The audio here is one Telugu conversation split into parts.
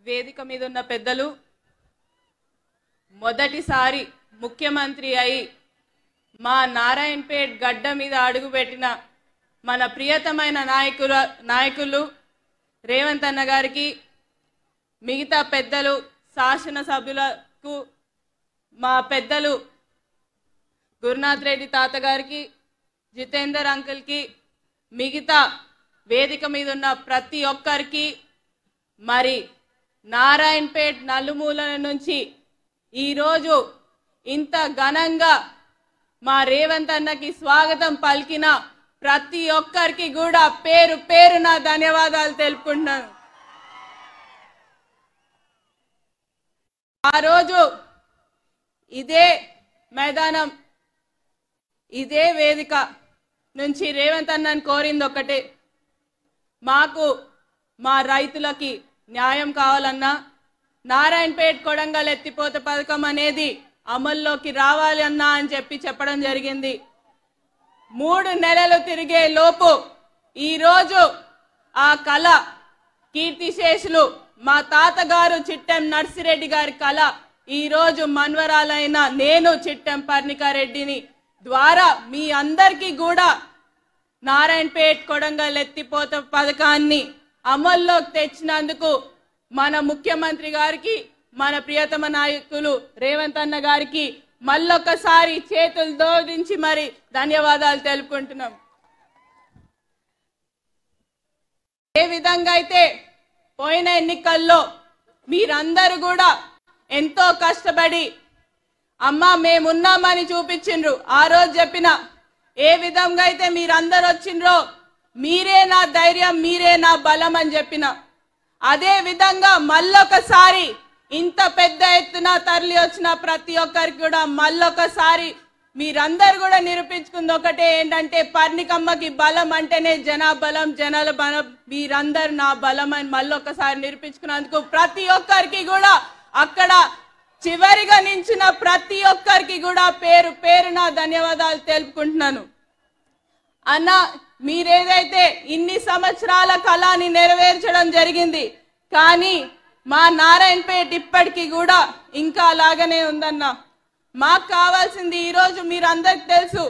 వేదిక మీద ఉన్న పెద్దలు, మొదటిసారి ముఖ్యమంత్రి అయి మా నారాయణపేట్ గడ్డ మీద అడుగుపెట్టిన మన ప్రియతమైన నాయకులు రేవంత్ అన్న గారికి, మిగతా పెద్దలు, శాసనసభ్యులకు, మా పెద్దలు గురునాథ్ రెడ్డి తాత గారికి, జితేందర్ అంకుల్కి, మిగతా వేదిక మీద ఉన్న ప్రతి ఒక్కరికి, మరి నారాయణపేట్ నలుమూలల నుంచి ఈరోజు ఇంత ఘనంగా మా రేవంత్ అన్నకి స్వాగతం పలికిన ప్రతి ఒక్కరికి కూడా పేరు పేరున ధన్యవాదాలు తెలుపుకుంటున్నాను. ఆ రోజు ఇదే మైదానం, ఇదే వేదిక నుంచి రేవంత్ అన్నని కోరింది ఒకటే, మాకు మా రైతులకి న్యాయం కావాలన్నా నారాయణపేట్ కొడంగల్ ఎత్తిపోత పథకం అనేది అమల్లోకి రావాలి అన్నా అని చెప్పడం జరిగింది. 3 నెలలు తిరిగే లోపు ఈరోజు ఆ కళ కీర్తిశేషులు మా తాతగారు చిట్టెం నర్సిరెడ్డి గారి కళ ఈరోజు మన్వరాలైన నేను చిట్టెం పర్ణికారెడ్డిని ద్వారా మీ అందరికీ కూడా నారాయణపేట్ కొడంగల్ ఎత్తిపోత పథకాన్ని అమల్లోకి తెచ్చినందుకు మన ముఖ్యమంత్రి గారికి, మన ప్రియతమ నాయకులు రేవంత్ అన్న గారికి మళ్ళొకసారి చేతులు జోడించి మరి ధన్యవాదాలు తెలుపుకుంటున్నాం. ఏ విధంగా అయితే పోయిన ఎన్నికల్లో మీరందరూ కూడా ఎంతో కష్టపడి అమ్మా మేమున్నామని చూపించిండ్రు. ఆ రోజు చెప్పిన ఏ విధంగా అయితే మీరందరూ వచ్చిండ్రో మీరే నా ధైర్యం, మీరే నా బలం అని చెప్పిన అదే విధంగా మళ్ళొకసారి ఇంత పెద్ద ఎత్తున తరలి వచ్చిన ప్రతి ఒక్కరికి కూడా మళ్ళొకసారి మీరందరూ కూడా నిరూపించుకుంది ఒకటే, ఏంటంటే పర్ణికమ్మకి బలం అంటేనే జనాబలం, జనాల బలం, మీరందరూ నా బలం అని మళ్ళొకసారి నిరూపించుకున్నందుకు ప్రతి ఒక్కరికి కూడా అక్కడ చివరిగా నించిన ప్రతి ఒక్కరికి కూడా పేరు పేరున ధన్యవాదాలు తెలుపుకుంటున్నాను. అన్న మీరేదైతే ఇన్ని సంవత్సరాల కళని నెరవేర్చడం జరిగింది, కానీ మా నారాయణపేట్ ఇప్పటికీ కూడా ఇంకా అలాగనే ఉందన్న. మాకు కావాల్సింది ఈరోజు మీరందరికి తెలుసు,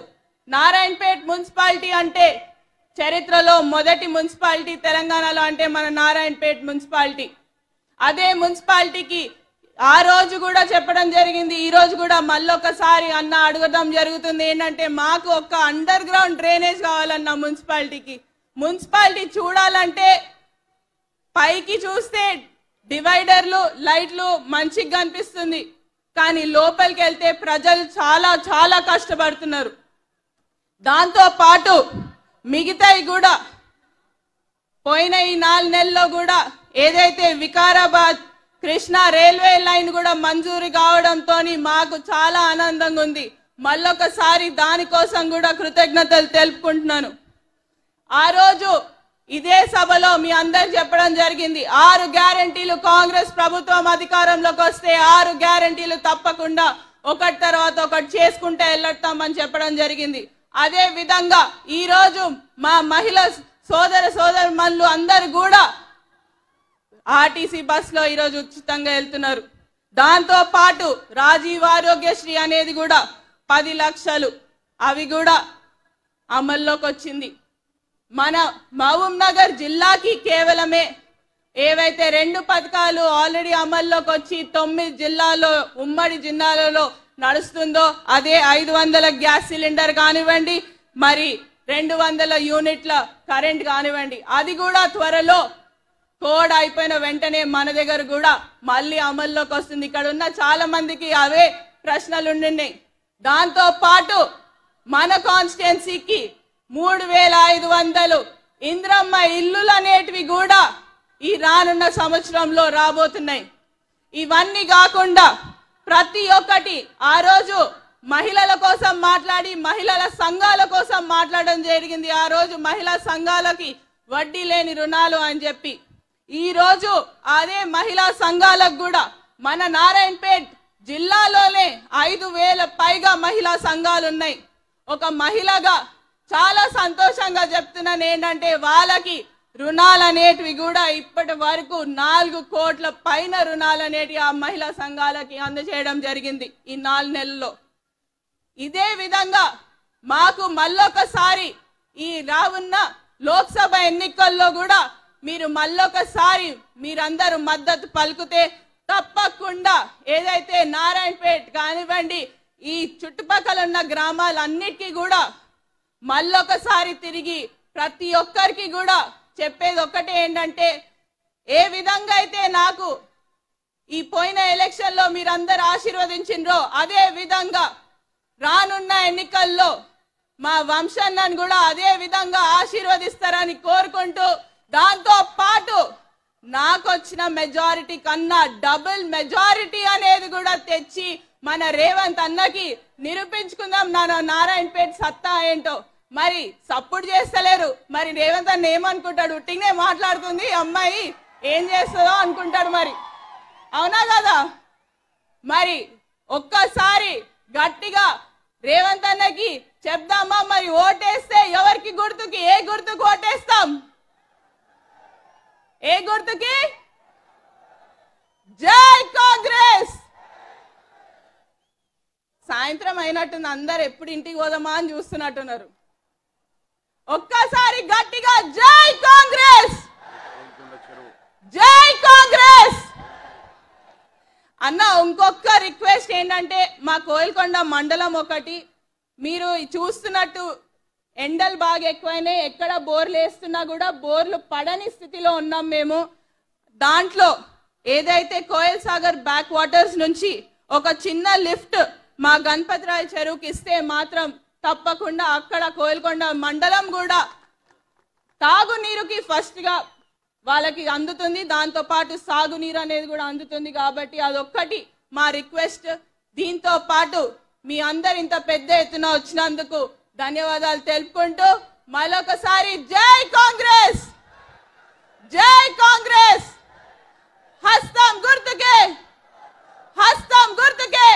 నారాయణపేట్ మున్సిపాలిటీ అంటే చరిత్రలో మొదటి మున్సిపాలిటీ తెలంగాణలో అంటే మన నారాయణపేట్ మున్సిపాలిటీ. అదే మున్సిపాలిటీకి ఆ రోజు కూడా చెప్పడం జరిగింది, ఈ రోజు కూడా మళ్ళొకసారి అన్న అడగడం జరుగుతుంది, ఏంటంటే మాకు ఒక అండర్ గ్రౌండ్ డ్రైనేజ్ కావాలన్న మున్సిపాలిటీకి. మున్సిపాలిటీ చూడాలంటే పైకి చూస్తే డివైడర్లు, లైట్లు మంచిగా కనిపిస్తుంది, కానీ లోపలికి వెళ్తే ప్రజలు చాలా చాలా కష్టపడుతున్నారు. దాంతో పాటు మిగతాయి కూడా పోయిన ఈ 4 నెలల్లో కూడా ఏదైతే వికారాబాద్ కృష్ణా రైల్వే లైన్ కూడా మంజూరు కావడంతో మాకు చాలా ఆనందంగా ఉంది. మళ్ళొకసారి దానికోసం కూడా కృతజ్ఞతలు తెలుపుకుంటున్నాను. ఆ రోజు ఇదే సభలో మీ అందరు చెప్పడం జరిగింది, 6 గ్యారెంటీలు కాంగ్రెస్ ప్రభుత్వం అధికారంలోకి వస్తే 6 గ్యారెంటీలు తప్పకుండా ఒకటి తర్వాత ఒకటి చేసుకుంటే వెళ్ళొస్తామని చెప్పడం జరిగింది. అదే విధంగా ఈ రోజు మా మహిళా సోదరుమణులు అందరు కూడా ఆర్టీసీ బస్సులో ఈరోజు ఉచితంగా వెళ్తున్నారు. దాంతో పాటు రాజీవ్ ఆరోగ్యశ్రీ అనేది కూడా 10 లక్షలు అవి కూడా అమల్లోకి వచ్చింది. మన మహబూబ్ నగర్ జిల్లాకి కేవలమే ఏవైతే 2 పథకాలు ఆల్రెడీ అమల్లోకి వచ్చి 9 జిల్లాలో ఉమ్మడి జిల్లాలలో నడుస్తుందో అదే 500 గ్యాస్ సిలిండర్ కానివ్వండి, మరి 200 యూనిట్ల కరెంట్ కానివ్వండి, అది కూడా త్వరలో కోడ్ అయిపోయిన వెంటనే మన దగ్గర కూడా మళ్ళీ అమల్లోకి వస్తుంది. ఇక్కడ ఉన్న చాలా మందికి అవే ప్రశ్నలు ఉండినాయి. దాంతో పాటు మన కాన్స్టిట్యున్సీకి 3500 ఇంద్రమ్మ ఇల్లులు అనేటివి కూడా ఈ రానున్న సంవత్సరంలో రాబోతున్నాయి. ఇవన్నీ కాకుండా ప్రతి ఒక్కటి ఆ రోజు మహిళల కోసం మాట్లాడి మహిళల సంఘాల కోసం మాట్లాడడం జరిగింది. ఆ రోజు మహిళా సంఘాలకి వడ్డీ లేని రుణాలు అని చెప్పి ఈ రోజు అదే మహిళా సంఘాలకు కూడా మన నారాయణపేట్ జిల్లాలోనే 5000 పైగా మహిళా సంఘాలు ఉన్నాయి. ఒక మహిళగా చాలా సంతోషంగా చెప్తున్నాను ఏంటంటే వాళ్ళకి రుణాలు అనేటివి కూడా ఇప్పటి వరకు 4 కోట్ల పైన రుణాలు అనేటివి ఆ మహిళా సంఘాలకి అందజేయడం జరిగింది ఈ 4 నెలల్లో. ఇదే విధంగా మాకు మళ్ళొకసారి ఈ రానున్న లోక్సభ ఎన్నికల్లో కూడా మీరు మళ్ళొకసారి మీరందరూ మద్దతు పలుకుతే తప్పకుండా ఏదైతే నారాయణపేట్ కానివ్వండి ఈ చుట్టుపక్కల ఉన్న గ్రామాలన్నిటికీ కూడా మళ్ళొకసారి తిరిగి ప్రతి ఒక్కరికి కూడా చెప్పేది ఒక్కటే ఏంటంటే, ఏ విధంగా అయితే నాకు ఈ పోయిన ఎలక్షన్ లో మీరందరూ ఆశీర్వదించిండ్రో అదే విధంగా రానున్న ఎన్నికల్లో మా వంశన్నను కూడా అదే విధంగా ఆశీర్వదిస్తారని కోరుకుంటూ, దాంతో పాటు నాకు వచ్చిన మెజారిటీ కన్నా డబుల్ మెజారిటీ అనేది కూడా తెచ్చి మన రేవంత్ అన్నకి నిరూపించుకుందాం నారాయణపేట్ సత్తా ఏంటో. మరి సపోర్ట్ చేస్తలేరు, మరి రేవంత్ అన్న ఏమనుకుంటాడు? ఉట్టినే మాట్లాడుతుంది అమ్మాయి, ఏం చేస్తుందో అనుకుంటాడు. మరి అవునా కదా? మరి ఒక్కసారి గట్టిగా రేవంత్ అన్నకి చెప్దామా? మరి ఓటేస్తే ఎవరికి గుర్తుకి, ఏ గుర్తుకు ఓటేస్తాం? ఏ గుర్తుకి? జై కాంగ్రెస్. సాయంత్రం అయినట్టుంది, అందరు ఎప్పుడు ఇంటికి పోదామా అని చూస్తున్నట్టున్నారు. ఒక్కసారి గట్టిగా జై కాంగ్రెస్, జై కాంగ్రెస్ అన్న. ఇంకొక రిక్వెస్ట్ ఏంటంటే, మా కోయిల్కొండ మండలం ఒకటి మీరు చూస్తున్నట్టు ఎండలు బాగా ఎక్కువైనాయి. ఎక్కడ బోర్లు వేస్తున్నా కూడా బోర్లు పడని స్థితిలో ఉన్నాం మేము. దాంట్లో ఏదైతే కోయల్ సాగర్ బ్యాక్ వాటర్స్ నుంచి ఒక చిన్న లిఫ్ట్ మా గణపతిరాయ్ చెరువుకి ఇస్తే మాత్రం తప్పకుండా అక్కడ కోయిల్కొండ మండలం కూడా తాగునీరుకి ఫస్ట్ గా వాళ్ళకి అందుతుంది, దాంతో పాటు సాగునీరు అనేది కూడా అందుతుంది. కాబట్టి అదొక్కటి మా రిక్వెస్ట్. దీంతో పాటు మీ అందరు ఇంత పెద్ద ఎత్తున వచ్చినందుకు ధన్యవాదాలు తెలుపుకుంటూ మరొకసారి జై కాంగ్రెస్, జై కాంగ్రెస్. హస్తం గుర్తుకే, హస్తం గుర్తుకే.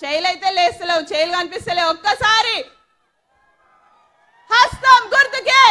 చేయలైతే లేస్తలేవు, చేయలు కనిపిస్తలేవు. ఒక్కసారి హస్తం గుర్తుకే.